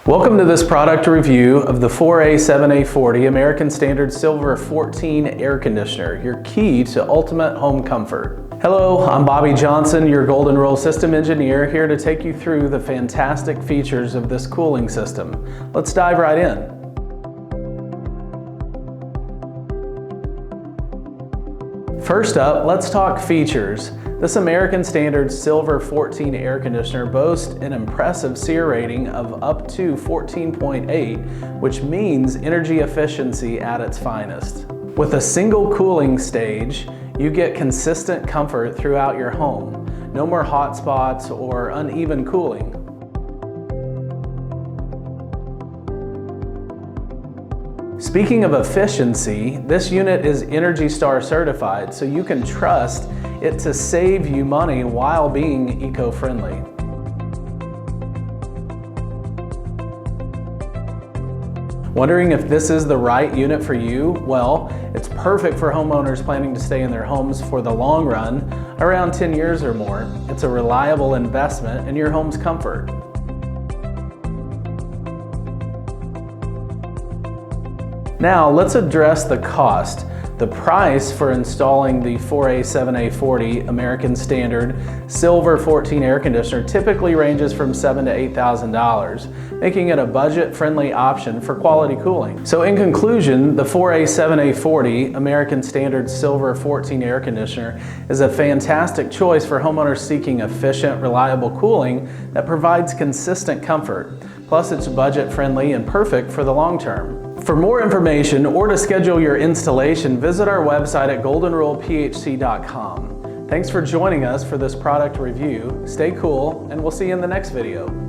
Welcome to this product review of the 4A7A40 American Standard Silver 14 air conditioner, your key to ultimate home comfort. Hello, I'm Bobby Johnson, your Golden Rule System Engineer, here to take you through the fantastic features of this cooling system. Let's dive right in. First up, let's talk features. This American Standard Silver 14 air conditioner boasts an impressive SEER rating of up to 14.8, which means energy efficiency at its finest. With a single cooling stage, you get consistent comfort throughout your home. No more hot spots or uneven cooling. Speaking of efficiency, this unit is ENERGY STAR certified, so you can trust it to save you money while being eco-friendly. Wondering if this is the right unit for you? Well, it's perfect for homeowners planning to stay in their homes for the long run, around 10 years or more. It's a reliable investment in your home's comfort. Now let's address the cost. The price for installing the 4A7A40 American Standard Silver 14 air conditioner typically ranges from $7,000 to $8,000, making it a budget-friendly option for quality cooling. So in conclusion, the 4A7A40 American Standard Silver 14 air conditioner is a fantastic choice for homeowners seeking efficient, reliable cooling that provides consistent comfort. Plus, it's budget-friendly and perfect for the long term. For more information or to schedule your installation, visit our website at goldenrulephc.com. Thanks for joining us for this product review. Stay cool, and we'll see you in the next video.